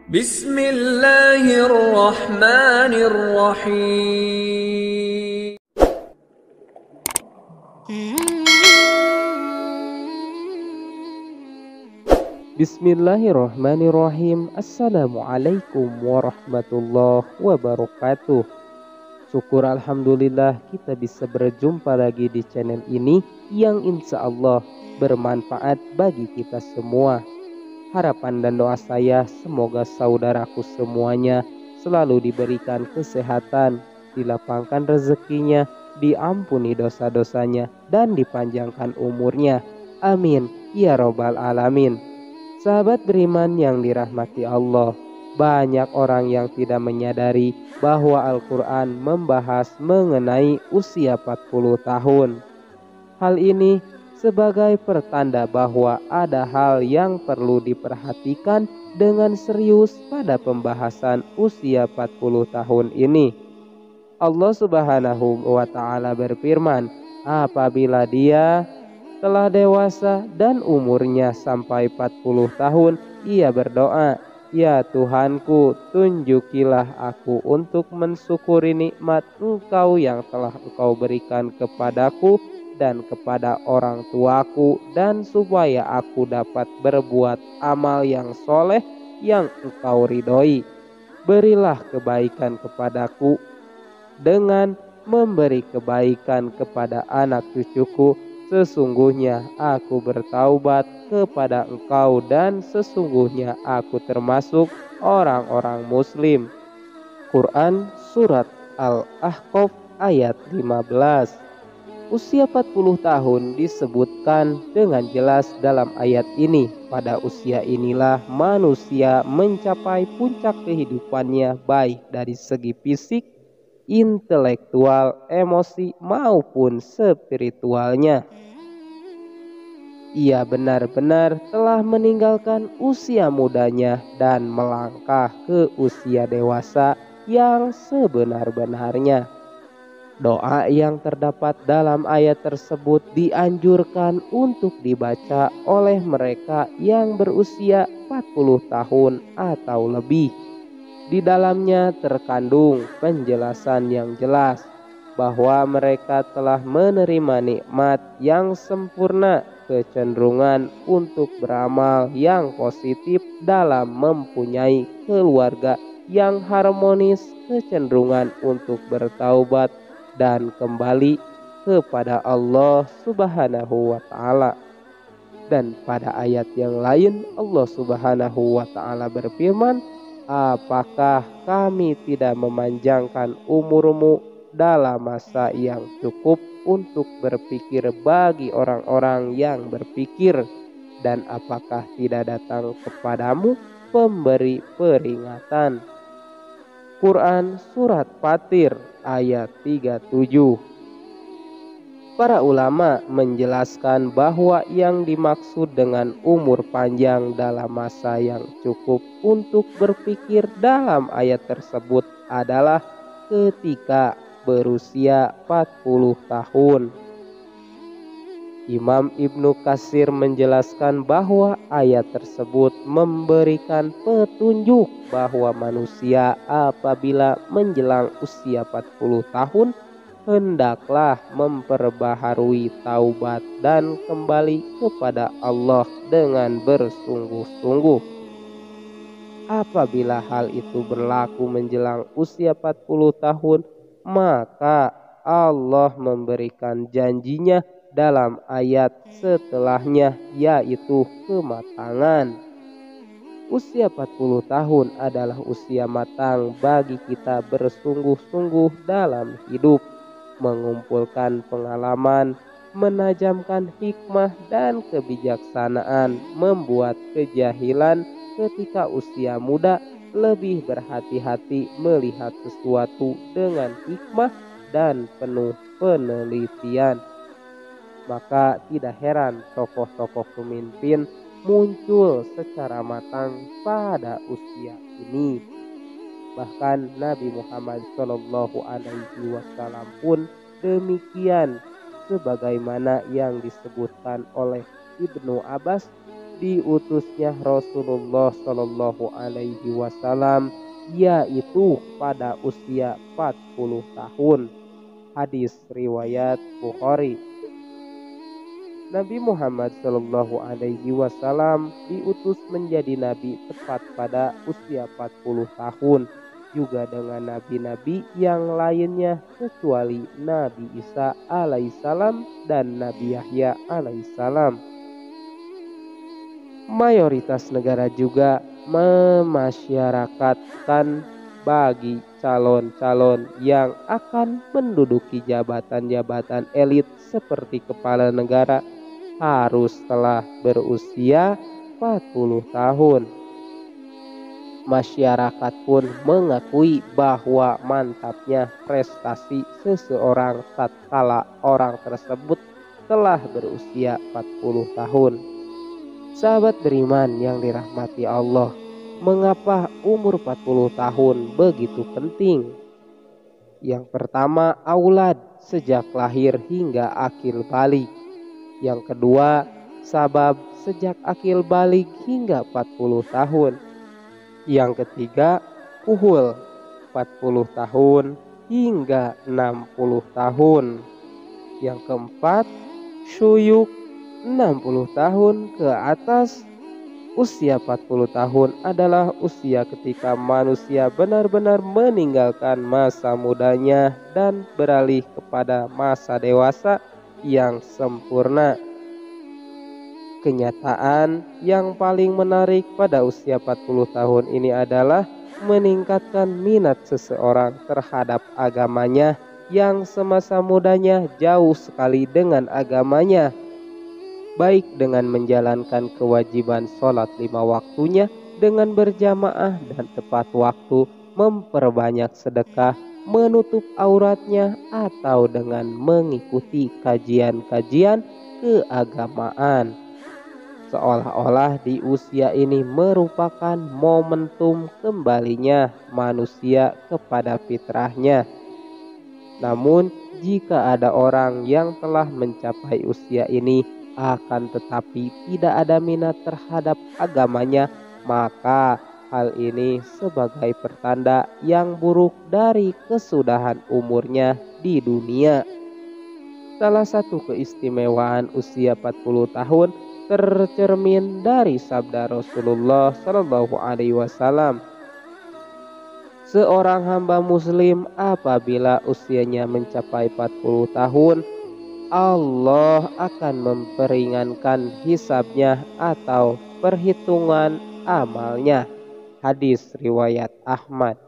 Bismillahirrahmanirrahim. Bismillahirrahmanirrahim. Assalamualaikum warahmatullahi wabarakatuh. Syukur alhamdulillah kita bisa berjumpa lagi di channel ini yang insya Allah bermanfaat bagi kita semua. Harapan dan doa saya semoga saudaraku semuanya selalu diberikan kesehatan, dilapangkan rezekinya, diampuni dosa-dosanya, dan dipanjangkan umurnya. Amin ya robbal alamin. Sahabat beriman yang dirahmati Allah, banyak orang yang tidak menyadari bahwa Al-Quran membahas mengenai usia 40 tahun. Hal ini sebagai pertanda bahwa ada hal yang perlu diperhatikan dengan serius pada pembahasan usia 40 tahun ini. Allah Subhanahu wa Ta'ala berfirman, apabila dia telah dewasa dan umurnya sampai 40 tahun, ia berdoa, ya Tuhanku, tunjukilah aku untuk mensyukuri nikmat Engkau yang telah Engkau berikan kepadaku dan kepada orang tuaku, dan supaya aku dapat berbuat amal yang soleh yang Engkau ridhoi. Berilah kebaikan kepadaku dengan memberi kebaikan kepada anak cucuku. Sesungguhnya aku bertaubat kepada Engkau dan sesungguhnya aku termasuk orang-orang muslim. Quran Surat Al-Ahqaf ayat 15. Usia 40 tahun disebutkan dengan jelas dalam ayat ini. Pada usia inilah manusia mencapai puncak kehidupannya, baik dari segi fisik, intelektual, emosi maupun spiritualnya. Ia benar-benar telah meninggalkan usia mudanya dan melangkah ke usia dewasa yang sebenar-benarnya. Doa yang terdapat dalam ayat tersebut dianjurkan untuk dibaca oleh mereka yang berusia 40 tahun atau lebih. Di dalamnya terkandung penjelasan yang jelas bahwa mereka telah menerima nikmat yang sempurna, kecenderungan untuk beramal yang positif dalam mempunyai keluarga yang harmonis, kecenderungan untuk bertaubat dan kembali kepada Allah Subhanahu wa Ta'ala. Dan pada ayat yang lain Allah Subhanahu wa Ta'ala berfirman, apakah kami tidak memanjangkan umurmu dalam masa yang cukup untuk berpikir bagi orang-orang yang berpikir, dan apakah tidak datang kepadamu pemberi peringatan. Quran Surat Fatir ayat 37. Para ulama menjelaskan bahwa yang dimaksud dengan umur panjang dalam masa yang cukup untuk berpikir dalam ayat tersebut adalah ketika berusia 40 tahun. Imam Ibnu Katsir menjelaskan bahwa ayat tersebut memberikan petunjuk bahwa manusia apabila menjelang usia 40 tahun hendaklah memperbaharui taubat dan kembali kepada Allah dengan bersungguh-sungguh. Apabila hal itu berlaku menjelang usia 40 tahun, maka Allah memberikan janjinya dalam ayat setelahnya, yaitu kematangan. Usia 40 tahun adalah usia matang bagi kita bersungguh-sungguh dalam hidup, mengumpulkan pengalaman, menajamkan hikmah dan kebijaksanaan, membuat kejahilan ketika usia muda lebih berhati-hati melihat sesuatu dengan hikmah dan penuh penelitian. Maka tidak heran tokoh-tokoh pemimpin muncul secara matang pada usia ini. Bahkan Nabi Muhammad SAW pun demikian, sebagaimana yang disebutkan oleh Ibnu Abbas diutusnya Rasulullah Shallallahu Alaihi Wasallam, yaitu pada usia 40 tahun. Hadis riwayat Bukhari. Nabi Muhammad Shallallahu Alaihi Wasallam diutus menjadi nabi tepat pada usia 40 tahun, juga dengan nabi-nabi yang lainnya kecuali Nabi Isa alaihissalam dan Nabi Yahya alaihissalam. Mayoritas negara juga memasyarakatkan bagi calon-calon yang akan menduduki jabatan-jabatan elit seperti kepala negara harus telah berusia 40 tahun. Masyarakat pun mengakui bahwa mantapnya prestasi seseorang tatkala orang tersebut telah berusia 40 tahun. Sahabat beriman yang dirahmati Allah, mengapa umur 40 tahun begitu penting? Yang pertama, aulad, sejak lahir hingga akil balik. Yang kedua, sabab, sejak akil balik hingga 40 tahun. Yang ketiga, kuhul, 40 tahun hingga 60 tahun. Yang keempat, syuyuk, 60 tahun ke atas. Usia 40 tahun adalah usia ketika manusia benar-benar meninggalkan masa mudanya dan beralih kepada masa dewasa yang sempurna. Kenyataan yang paling menarik pada usia 40 tahun ini adalah meningkatkan minat seseorang terhadap agamanya yang semasa mudanya jauh sekali dengan agamanya, baik dengan menjalankan kewajiban sholat 5 waktunya dengan berjamaah dan tepat waktu, memperbanyak sedekah, menutup auratnya, atau dengan mengikuti kajian-kajian keagamaan. Seolah-olah di usia ini merupakan momentum kembalinya manusia kepada fitrahnya. Namun jika ada orang yang telah mencapai usia ini akan tetapi tidak ada minat terhadap agamanya, maka hal ini sebagai pertanda yang buruk dari kesudahan umurnya di dunia. Salah satu keistimewaan usia 40 tahun tercermin dari sabda Rasulullah Shallallahu Alaihi Wasallam. Seorang hamba muslim apabila usianya mencapai 40 tahun, Allah akan memperingankan hisabnya atau perhitungan amalnya. Hadis riwayat Ahmad.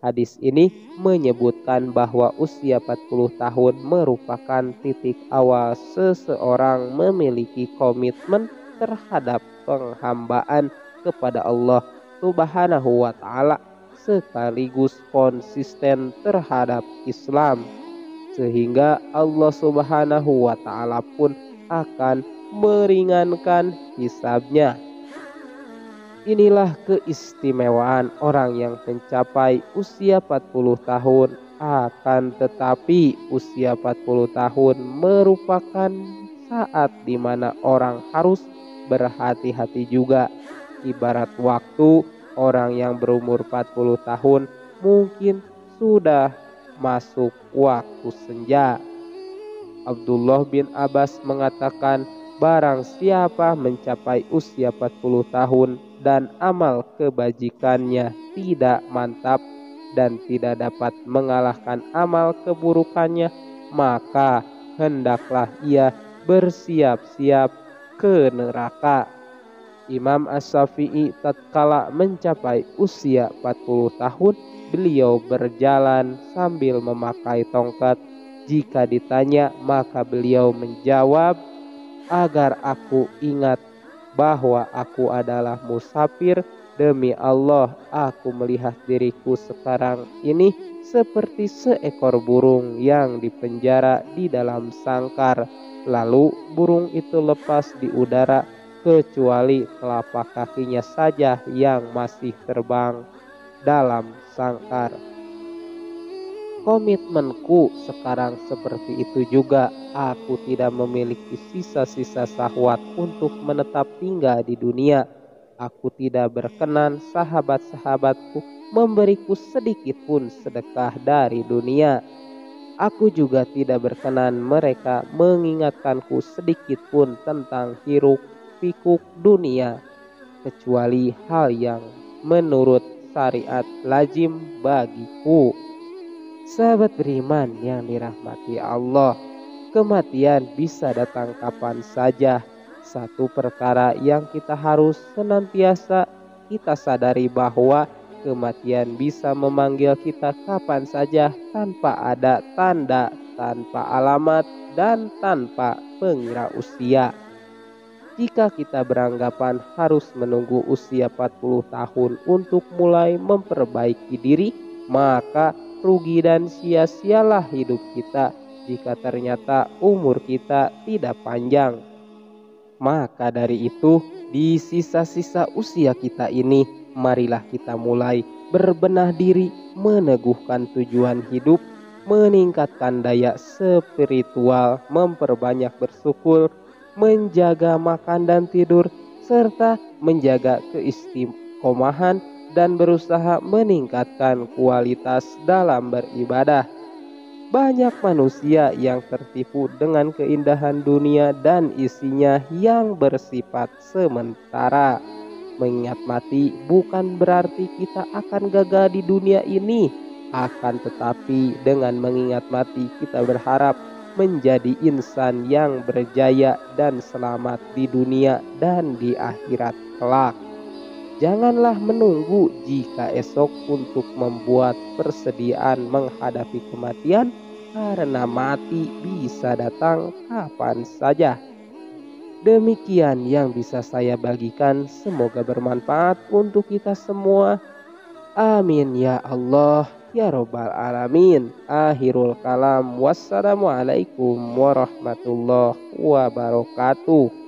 Hadis ini menyebutkan bahwa usia 40 tahun merupakan titik awal seseorang memiliki komitmen terhadap penghambaan kepada Allah Subhanahu wa Ta'ala, sekaligus konsisten terhadap Islam, sehingga Allah Subhanahu wa Ta'ala pun akan meringankan hisabnya. Inilah keistimewaan orang yang mencapai usia 40 tahun. Akan tetapi usia 40 tahun merupakan saat di mana orang harus berhati-hati juga. Ibarat waktu, orang yang berumur 40 tahun mungkin sudah masuk waktu senja. Abdullah bin Abbas mengatakan, barang siapa mencapai usia 40 tahun dan amal kebajikannya tidak mantap dan tidak dapat mengalahkan amal keburukannya, maka hendaklah ia bersiap-siap ke neraka. Imam As-Syafi'i tatkala mencapai usia 40 tahun, beliau berjalan sambil memakai tongkat. Jika ditanya, maka beliau menjawab, agar aku ingat bahwa aku adalah musafir. Demi Allah, aku melihat diriku sekarang ini seperti seekor burung yang dipenjara di dalam sangkar. Lalu burung itu lepas di udara, kecuali telapak kakinya saja yang masih terbang dalam sangkar. Komitmenku sekarang seperti itu juga. Aku tidak memiliki sisa-sisa syahwat untuk menetap tinggal di dunia. Aku tidak berkenan sahabat-sahabatku memberiku sedikit pun sedekah dari dunia. Aku juga tidak berkenan mereka mengingatkanku sedikit pun tentang hiruk pikuk dunia, kecuali hal yang menurut syariat lazim bagiku. Sahabat beriman yang dirahmati Allah, kematian bisa datang kapan saja. Satu perkara yang kita harus senantiasa kita sadari bahwa kematian bisa memanggil kita kapan saja tanpa ada tanda, tanpa alamat, dan tanpa pengira usia. Jika kita beranggapan harus menunggu usia 40 tahun untuk mulai memperbaiki diri, maka rugi dan sia-sialah hidup kita jika ternyata umur kita tidak panjang. Maka dari itu, di sisa-sisa usia kita ini, marilah kita mulai berbenah diri, meneguhkan tujuan hidup, meningkatkan daya spiritual, memperbanyak bersyukur, menjaga makan dan tidur, serta menjaga keistiqomahan dan berusaha meningkatkan kualitas dalam beribadah. Banyak manusia yang tertipu dengan keindahan dunia dan isinya yang bersifat sementara. Mengingat mati bukan berarti kita akan gagal di dunia ini. Akan tetapi dengan mengingat mati kita berharap menjadi insan yang berjaya dan selamat di dunia dan di akhirat kelak. Janganlah menunggu jika esok untuk membuat persediaan menghadapi kematian, karena mati bisa datang kapan saja. Demikian yang bisa saya bagikan, semoga bermanfaat untuk kita semua. Amin ya Allah ya Robbal Alamin. Akhirul kalam. Wassalamualaikum warahmatullahi wabarakatuh.